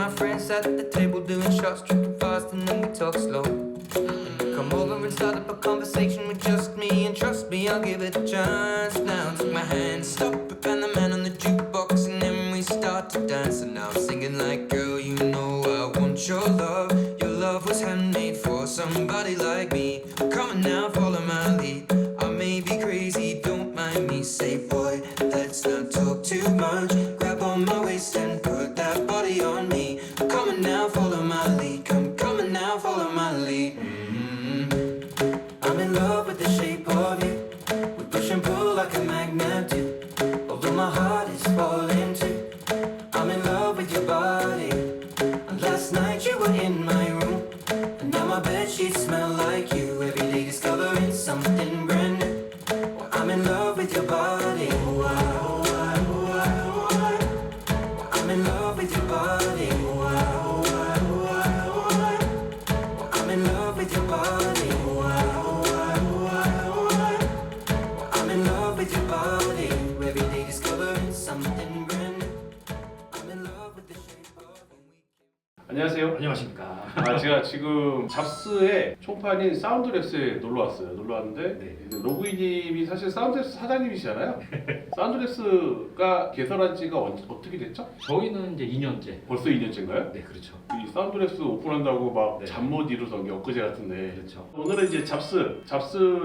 my friends sat at the table doing shots, tripping fast, and then we talk slow. Come over and start up a conversation with just me, and trust me, I'll give it a chance. Now take my hand, stop it, and the man on the jukebox, and then we start to dance. And now I'm singing like, girl, you know I want your love. Your love was handmade for somebody like me. Come on now, follow my lead. I may be crazy, don't mind me. Say, boy, let's not talk too much. Grab on my waist and put that body on me. Come on now, follow my lead. Come on now, follow my lead. I'm in love with the shape of you. We push and pull like a magnet do. Although my heart is falling too. I'm in love with your body. And last night you were in my room. And now my bedsheets smell like you. Every day discovering something brand new. Well, I'm in love with your body. I'm in love with your body. I'm in love with your body. I'm in love with your body. Every day discovering something brand new. I'm in love with the shape of you. 안녕하세요. 안녕하십니까. 제가 지금 잡스의 총판인 사운드랩스에 놀러 왔어요. 놀러 왔는데 네. 이제 로그이님이 사실 사운드랩스 사장님이시잖아요. 사운드랩스가 개설한 지가 어떻게 됐죠? 저희는 이제 2년째. 벌써 2년째인가요? 네, 그렇죠. 이 사운드랩스 오픈한다고 막 네. 잠 못 이루던 게 엊그제 같은데 그렇죠. 오늘은 이제 잡스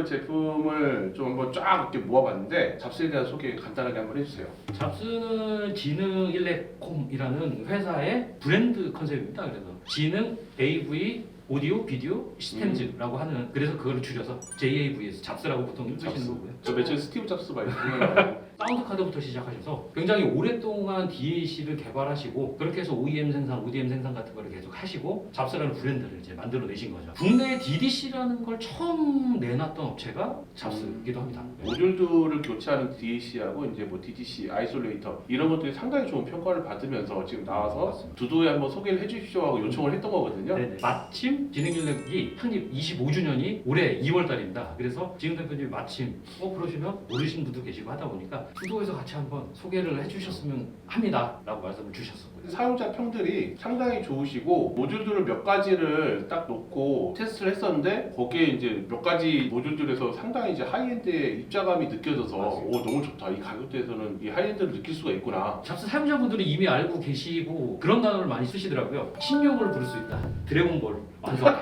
제품을 좀 한번 쫙 이렇게 모아봤는데 잡스에 대한 소개 간단하게 한번 해주세요. 잡스는 지능 일렉콤이라는 회사의 브랜드 컨셉입니다. 그래서 지능 AV 오디오 비디오 시스템즈라고 하는, 그래서 그걸 줄여서 JAV에서 잡스라고 보통 읽으시는 거고요. 저 며칠 스티브 잡스 많이 보면 사운드 카드부터 시작하셔서 굉장히 오랫동안 DAC를 개발하시고 그렇게 해서 OEM 생산, ODM 생산 같은 거를 계속 하시고 잡스라는 브랜드를 이제 만들어 내신 거죠. 국내에 DDC라는 걸 처음 내놨던 업체가 잡스이기도 합니다. 모듈들을 교체하는 DAC하고 이제 뭐 DDC, 아이솔레이터 이런 것들이 상당히 좋은 평가를 받으면서 지금 나와서 맞습니다. 두두에 한번 소개를 해주십시오 하고 요청을 했던 거거든요. 네네. 마침 지능인력이 창립 25주년이 올해 2월달입니다. 그래서 지금 대표님이 마침 그러시면 모르시는 분도 계시고 하다 보니까 투도에서 같이 한번 소개를 해주셨으면 합니다 라고 말씀을 주셨었고요. 사용자 평들이 상당히 좋으시고 모듈들을 몇 가지를 딱 놓고 테스트를 했었는데 거기에 이제 몇 가지 모듈들에서 상당히 이제 하이엔드의 입자감이 느껴져서 맞습니다. 너무 좋다. 이 가격대에서는 이 하이엔드를 느낄 수가 있구나. 잡스 사용자분들이 이미 알고 계시고 그런 단어를 많이 쓰시더라고요. 신용을 부를 수 있다. 드래곤볼 완성.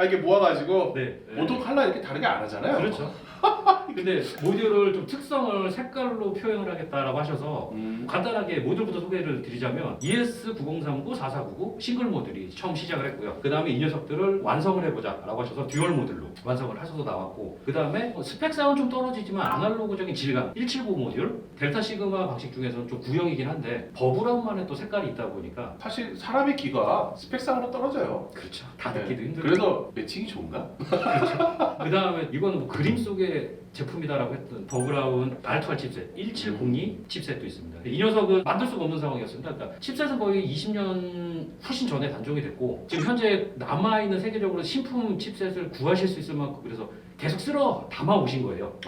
이게 모아가지고 네. 보통 컬러 이렇게 다르게 안 하잖아요. 그렇죠. 근데 모듈을 좀 특성을 색깔로 표현을 하겠다라고 하셔서 간단하게 모듈부터 소개를 드리자면 ES9039-4499 싱글 모듈이 처음 시작을 했고요. 그 다음에 이 녀석들을 완성을 해보자 라고 하셔서 듀얼 모듈로 완성을 하셔서 나왔고, 그 다음에 스펙상은 좀 떨어지지만 아날로그적인 질감 179 모듈 델타 시그마 방식 중에서는 좀 구형이긴 한데 버블아웃만의 또 색깔이 있다 보니까 사실 사람의 귀가 스펙상으로 떨어져요. 그렇죠. 다 네. 듣기도 힘들고. 그래서 매칭이 좋은가? 그 다음에 이거는 뭐 그림 속의 제품이다라고 했던 버그라운 R2R 칩셋 1702 칩셋도 있습니다. 이 녀석은 만들 수가 없는 상황이었습니다. 그러니까 칩셋은 거의 20년 훨씬 전에 단종이 됐고 지금 현재 남아있는 세계적으로 신품 칩셋을 구하실 수 있을 만큼 그래서 계속 쓸어 담아 오신 거예요.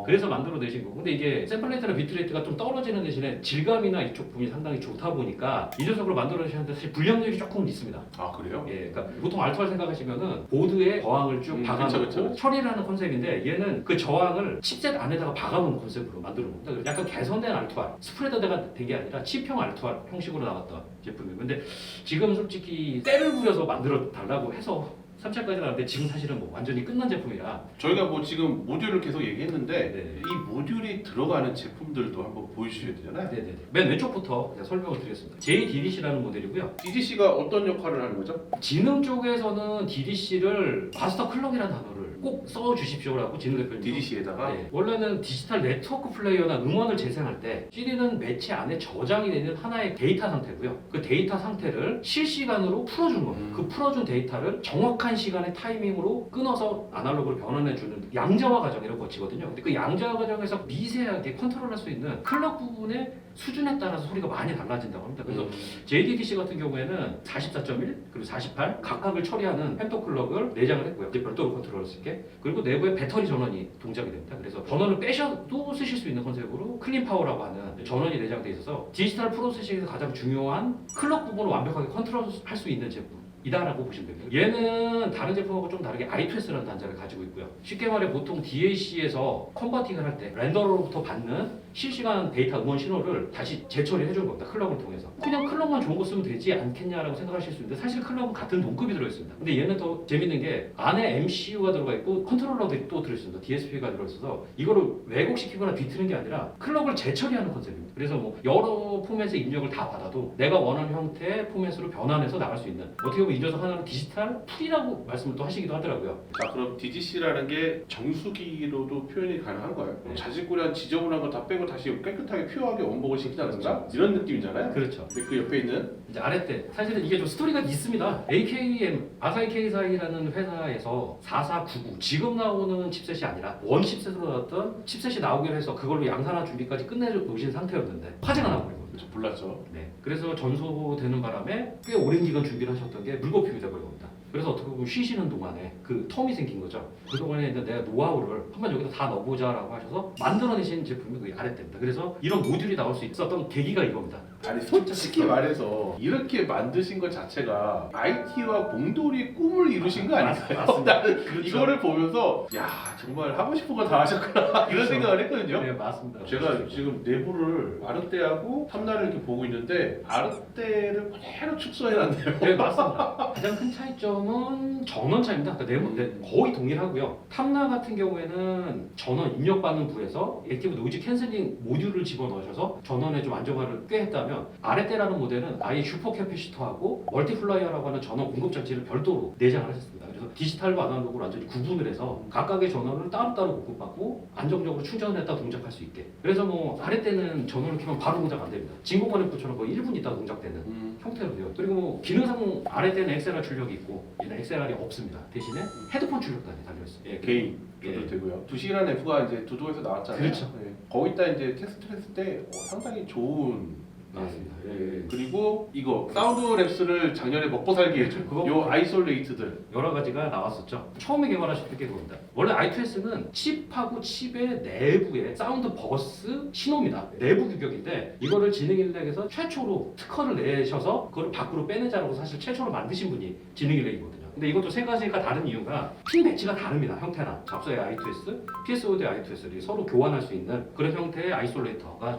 그래서 만들어 내신 거고, 근데 이게 샘플레이트나 비트레이트가 좀 떨어지는 대신에 질감이나 이쪽 부분이 상당히 좋다 보니까 이 녀석으로 만들어 내시는데 사실 불량률이 조금 있습니다. 그래요? 예, 그러니까 보통 R2R 생각하시면은 보드에 저항을 쭉 박아놓고 그쵸. 처리를 하는 컨셉인데 얘는 그 저항을 칩셋 안에다가 박아놓은 컨셉으로 만들어 놓습니다. 그래서 약간 개선된 R2R, 스프레더가 된 게 아니라 칩형 R2R 형식으로 나왔던 제품이에요. 근데 지금 솔직히 때를 부려서 만들어 달라고 해서 3차까지 나왔는데 지금 사실은 뭐 완전히 끝난 제품이라 저희가 뭐 지금 모듈을 계속 얘기했는데 네. 이 모듈이 들어가는 제품들도 한번 보여주셔야 되잖아요. 네네네. 맨 왼쪽부터 제가 설명을 드리겠습니다. JDDC라는 모델이고요. DDC가 어떤 역할을 하는 거죠? 지능 쪽에서는 DDC를 마스터 클럭이라는 단어를 꼭 써주십시오라고 지능 대표님 DDC에다가 네, 원래는 디지털 네트워크 플레이어나 음원을 재생할 때 CD는 매체 안에 저장이 되는 하나의 데이터 상태고요. 그 데이터 상태를 실시간으로 풀어준 겁니다. 그 풀어준 데이터를 정확한 시간의 타이밍으로 끊어서 아날로그로 변환해주는 양자화 과정이라고 거치거든요. 근데 그 양자화 과정에서 미세하게 컨트롤할 수 있는 클럭 부분에 수준에 따라서 소리가 많이 달라진다고 합니다. 그래서 JDDC 같은 경우에는 44.1 그리고 48 각각을 처리하는 펜토클럭을 내장을 했고요. 이제 별도로 컨트롤할 수 있게. 그리고 내부에 배터리 전원이 동작이 됩니다. 그래서 전원을 빼셔도 쓰실 수 있는 컨셉으로 클린 파워라고 하는 전원이 내장돼 있어서 디지털 프로세싱에서 가장 중요한 클럭 부분을 완벽하게 컨트롤할 수 있는 제품. 이다라고 보시면 됩니다. 얘는 다른 제품하고 좀 다르게 I2S라는 단자를 가지고 있고요. 쉽게 말해 보통 DAC에서 컨버팅을 할 때 렌더로부터 받는 실시간 데이터 음원 신호를 다시 재처리해 주는 겁니다. 클럭을 통해서. 그냥 클럭만 좋은 거 쓰면 되지 않겠냐라고 생각하실 수 있는데 사실 클럭은 같은 동급이 들어있습니다. 근데 얘는 더 재밌는 게 안에 MCU가 들어가 있고 컨트롤러들이 또 들어있습니다. DSP가 들어있어서 이거를 왜곡시키거나 뒤트는 게 아니라 클럭을 재처리하는 컨셉입니다. 그래서 뭐 여러 포맷의 입력을 다 받아도 내가 원하는 형태의 포맷으로 변환해서 나갈 수 있는 어떻게 보면 이 녀석 하나는 디지털 풀이라고 말씀을 또 하시기도 하더라고요. 자, 그럼 DGC라는 게 정수기로도 표현이 가능한 거예요? 네. 자질구레한 지저분한 거 다 빼고 다시 깨끗하게 퓨어하게 원복을 시킨다든가 이런 느낌이잖아요. 그렇죠. 근데 그 옆에 있는 이제 아랫대 사실은 이게 좀 스토리가 있습니다. AKM 아사히 K사이라는 회사에서 4499 지금 나오는 칩셋이 아니라 원 칩셋으로 나왔던 칩셋이 나오기로 해서 그걸로 양산화 준비까지 끝내놓으신 상태였는데 화재가 나버린 저 몰랐죠. 네. 그래서 전소되는 바람에 꽤 오랜 기간 준비를 하셨던 게 물거품이 돼버린 겁니다. 그래서 어떻게 보면 쉬시는 동안에 그 텀이 생긴 거죠. 그동안에 이제 내가 노하우를 한번 여기다 다 넣어보자라고 하셔서 만들어내신 제품이 그 아랫대입니다. 그래서 이런 모듈이 나올 수 있었던 계기가 이겁니다. 아니 솔직히 말해서 이렇게 만드신 것 자체가 IT와 공돌이 꿈을 이루신 거 아닐까요? 맞습니다. 나는 그렇죠. 이거를 보면서 야 정말 하고 싶은 거 다 하셨구나 이런 생각을 했거든요. 네, 맞습니다. 제가 지금 내부를 아르떼하고 탐나를 이렇게 보고 있는데 아르떼를 그대로 축소해놨네요. 네, 맞습니다. 가장 큰 차이점은 전원 차이입니다. 그러니까 내부 거의 동일하고요. 탐나 같은 경우에는 전원 입력받는 부에서 액티브 노이즈 캔슬링 모듈을 집어넣으셔서 전원의 좀 안정화를 꽤 했다면 아랫대라는 모델은 아예 슈퍼 캐패시터하고 멀티플라이어라고 하는 전원 공급 장치를 별도로 내장을 하셨습니다. 그래서 디지털과 아날로그로 완전히 구분을 해서 각각의 전원을 따로따로 공급받고 안정적으로 충전을 했다 동작할 수 있게. 그래서 뭐 아랫대는 전원을 켜면 바로 동작 안 됩니다. 진공 램프처럼 거의 1분 있다가 동작되는 형태로 돼요. 그리고 뭐 기능상 아랫대는 XLR 출력이 있고 얘는 XLR이 없습니다. 대신에 헤드폰 출력단이 달려있어요. 예, 개인 줘도 예. 되고요. 2시간 F가 이제 두도에서 나왔잖아요. 그렇죠. 네. 거기다 이제 테스트를 했을 때 상당히 좋은 맞습니다. 예. 예. 그리고 이거 사운드 랩스를 작년에 먹고 살기 해준 그거 요 아이솔레이트들 여러 가지가 나왔었죠. 처음에 개발하셨을 게 그겁니다. 원래 I2S는 칩하고 칩의 내부에 사운드 버스 신호입니다. 내부 규격인데 이거를 지능인렉에서 최초로 특허를 내셔서 그걸 밖으로 빼내자라고 사실 최초로 만드신 분이 지능인렉이거든요. 근데 이것도 세 가지가 다른 이유가 핀 배치가 다릅니다. 형태나 잡서의 I2S, PSOD의 I2S를 서로 교환할 수 있는 그런 형태의 아이솔레이터가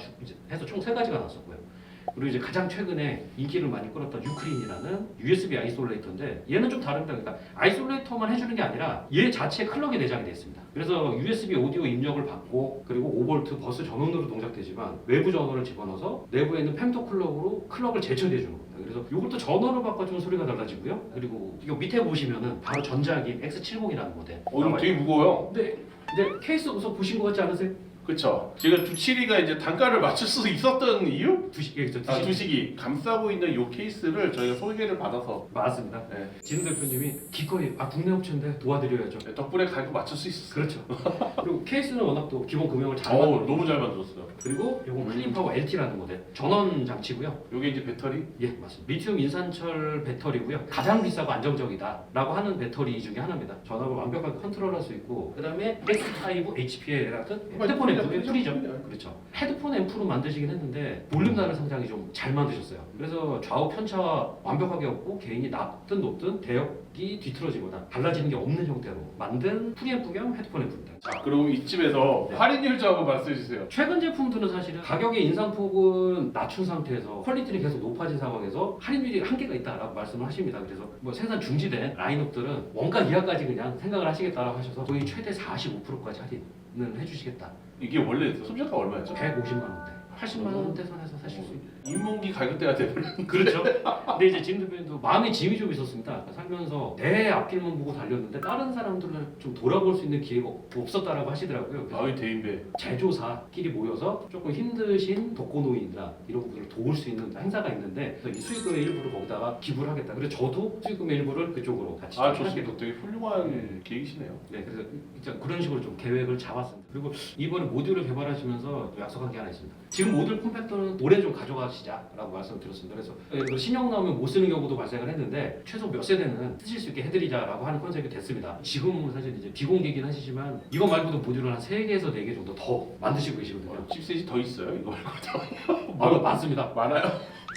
해서 총 세 가지가 나왔었고요. 그리고 이제 가장 최근에 인기를 많이 끌었던 유크린이라는 USB 아이솔레이터인데 얘는 좀 다릅니다. 그러니까 아이솔레이터만 해주는 게 아니라 얘 자체에 클럭이 내장이 되어 있습니다. 그래서 USB 오디오 입력을 받고 그리고 5V 버스 전원으로 동작되지만 외부 전원을 집어넣어서 내부에 있는 펜토 클럭으로 클럭을 재처리해 주는 겁니다. 그래서 이것도 전원을 바꿔주면 소리가 달라지고요. 그리고 이거 밑에 보시면은 바로 전자기인 X70이라는 모델. 이거 되게 무거워요. 근데 이제 케이스 우선 보신 것 같지 않으세요? 그쵸. 지금 두칠이가 이제 단가를 맞출 수 있었던 이유? 두식이 감싸고 있는 요 케이스를 저희가 소개를 받아서 맞습니다. 네. 진우 대표님이 기꺼이 국내 업체인데 도와드려야죠. 덕분에 가격 맞출 수 있었어요. 그렇죠. 그리고 케이스는 워낙 또 기본 금형을 잘 만들고 너무 잘 만들었어요. 그리고 이건 클린파워 LT라는 모델 전원 장치고요. 요게 이제 배터리? 예, 맞습니다. 리튬 인산철 배터리고요. 가장 비싸고 안정적이다라고 하는 배터리 중에 하나입니다. 전압을 완벽하게 컨트롤할 수 있고 그다음에 X5 HPA 같은 헤드폰 앰프의 풀이죠. 그렇죠. 헤드폰 앰프로 만드시긴 했는데 볼륨단을 상당히 좀 잘 만드셨어요. 그래서 좌우 편차가 완벽하게 없고 개인이 낮든 높든 대역이 뒤틀어지거나 달라지는 게 없는 형태로 만든 프리앰프겸 헤드폰 앰프입니다. 자, 그럼 이쯤에서 네. 할인율 좀 한번 말씀해 주세요. 최근 제품들은 사실은 가격의 인상폭은 낮춘 상태에서 퀄리티는 계속 높아진 상황에서 할인율이 한계가 있다라고 말씀을 하십니다. 그래서 뭐 생산 중지된 라인업들은 원가 이하까지 그냥 생각을 하시겠다라고 하셔서 거의 최대 45%까지 할인을 해주시겠다. 이게 원래 소비자가 얼마였죠? 150만 원대, 80만 원대 선에서 사실 수 있는. 인문기 가격대가 돼버렸는데. 그렇죠. 근데 이제 지금 대표님도 마음의 짐이 좀 있었습니다. 살면서 내 앞길만 보고 달렸는데 다른 사람들을 좀 돌아볼 수 있는 기회가 없었다라고 하시더라고요. 그래서 마음이 대인배. 제조사끼리 모여서 조금 힘드신 독거노인이나 이런 분들을 도울 수 있는 행사가 있는데 그래서 이 수익금의 일부를 거기다가 기부를 하겠다. 그래서 저도 수익금의 일부를 그쪽으로 같이 좋습니다. 되게 훌륭한 계획이시네요. 네, 그래서 진짜 그런 식으로 좀 계획을 잡았습니다. 그리고 이번에 모듈을 개발하시면서 약속한 게 하나 있습니다. 지금 모듈 폼팩터는 올해 좀 가져가시자라고 말씀을 드렸습니다. 그래서 신형 나오면 못 쓰는 경우도 발생을 했는데 최소 몇 세대는 쓰실 수 있게 해드리자라고 하는 컨셉이 됐습니다. 지금은 사실 이제 비공개긴 하시지만 이거 말고도 모듈을 한 3개에서 4개 정도 더 만드시고 계시거든요. 칩셋이 더 있어요? 이거 말고. 아, 많습니다. 많아요.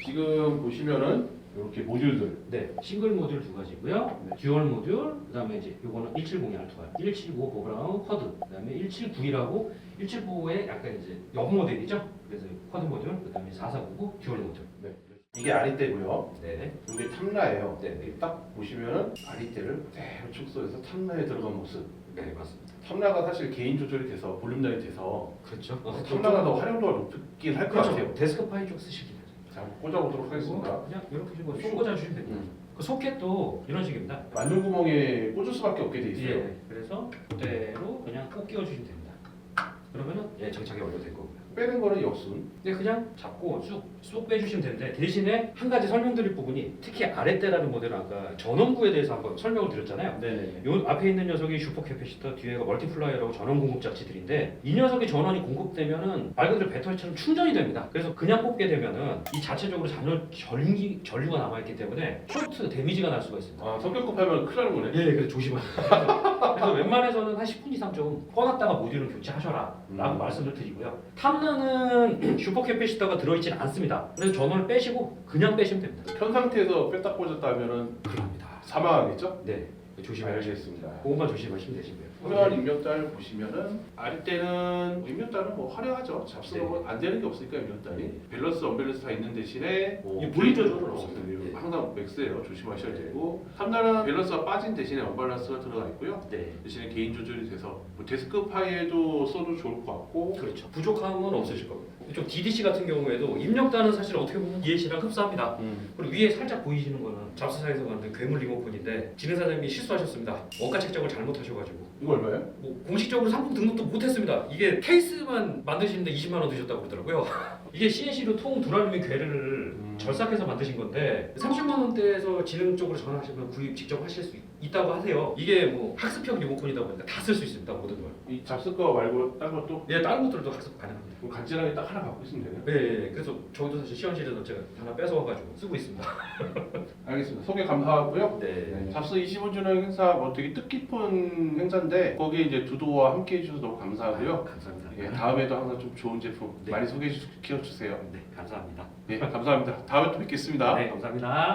지금 보시면은 이렇게 모듈들. 네, 싱글 모듈 2가지고요. 네. 듀얼 모듈, 그다음에 이제 요거는 170이 알투알, 175 버그라운 쿼드, 그다음에 179이라고 175의 약간 이제 역 모델이죠. 그래서 쿼드 모듈, 그다음에 4499 듀얼 모듈. 네. 이게 아리떼고요. 네. 이게 탐라예요. 네. 이게 딱 보시면은 아리떼를 그대로 축소해서 탐라에 들어간 모습. 네, 맞습니다. 탐라가 사실 개인 조절이 돼서 볼륨단이 돼서 그렇죠. 탐라가 더 활용도가 높긴 할 것 그렇죠. 같아요. 데스크 파이 쪽 쓰시기 바랍니다. 자, 한번 꽂아보도록 하겠습니다. 그냥 이렇게 식으로 쏙 꽂아주시면 됩니다. 그 소켓도 이런 식입니다. 만능 구멍에 꽂을 수밖에 없게 돼 있어요. 예, 그래서 그대로 그냥 꼭 끼워주시면 됩니다. 그러면은 예, 정착이 완료될 거고요. 빼는 거는 역순. 근데 그냥 잡고 쏙 빼주시면 되는데 대신에 한 가지 설명드릴 부분이 특히 아랫대라는 모델은 아까 전원구에 대해서 한번 설명을 드렸잖아요. 네네. 요 앞에 있는 녀석이 슈퍼 캐패시터, 뒤에가 멀티플라이어라고 전원 공급 장치들인데 이 녀석이 전원이 공급되면은 말 그대로 배터리처럼 충전이 됩니다. 그래서 그냥 꽂게 되면은 이 자체적으로 전류가 남아있기 때문에 쇼트 데미지가 날 수가 있습니다. 아, 성격 급하면 큰일 나는 거네. 예, 그래서 조심하세요. 그래서 웬만해서는 한 10분 이상 좀 꺼놨다가 모듈을 교체하셔라 라고 말씀을 드리고요. 탐라는 슈퍼 캐패시터가 들어있진 않습니다. 그래서 전원을 빼시고 그냥 빼시면 됩니다. 편 상태에서 뺐다 꽂았다면은 그럽니다. 사망하겠죠? 네, 조심하셔야 알겠습니다. 그것만 조심하시면 되시고요. 화려한 인명딸 보시면은 아랫대는 인명딸은 뭐 화려하죠. 잡스러운 안 되는 게 없으니까 인명딸이 네. 밸런스 언밸런스 다 있는 대신에 뭐 이 볼륨 조절은 없어요. 없습니다. 네. 항상 맥스예요. 조심하셔야 네. 되고 3단은 밸런스가 빠진 대신에 언밸런스가 들어가 있고요. 네, 대신에 개인 조절이 돼서 뭐 데스크 파이에도 써도 좋을 것 같고 그렇죠. 부족함은 없으실 겁니다. 이쪽 DDC 같은 경우에도 입력단은 사실 어떻게 보면 EAC랑 흡사합니다. 그리고 위에 살짝 보이시는 거는 잡스사에서 만든 괴물 리모컨인데 진행사장님이 실수하셨습니다. 원가 책정을 잘못하셔가지고 이거 얼마예요? 뭐 공식적으로 상품 등록도 못했습니다. 이게 케이스만 만드시는데 20만 원 드셨다고 그러더라고요. 이게 CNC로 통 두라미 괴를 절삭해서 만드신 건데 30만 원대에서 진행 쪽으로 전화하시면 구입 직접 하실 수 있다고 하세요. 이게 뭐 학습형 리모컨이다 보니까 다 쓸 수 있습니다. 모든 걸. 이 잡스 거 말고 다른 것도 네, 다른 것들도 학습 가능합니다. 그럼 간단하게 딱 하나 갖고 있으면 되네요. 네, 그래서 저도 사실 시연실에서 제가 하나 뺏어와가지고 쓰고 있습니다. 알겠습니다. 소개 감사하고요. 네. 잡스 25주년 행사 뭐 되게 뜻깊은 행사인데 거기에 이제 두도와 함께 해주셔서 너무 감사하고요. 감사합니다. 예, 다음에도 항상 좀 좋은 제품 네. 많이 소개해 주세요. 네, 감사합니다. 네, 감사합니다. 다음에 또 뵙겠습니다. 네, 감사합니다.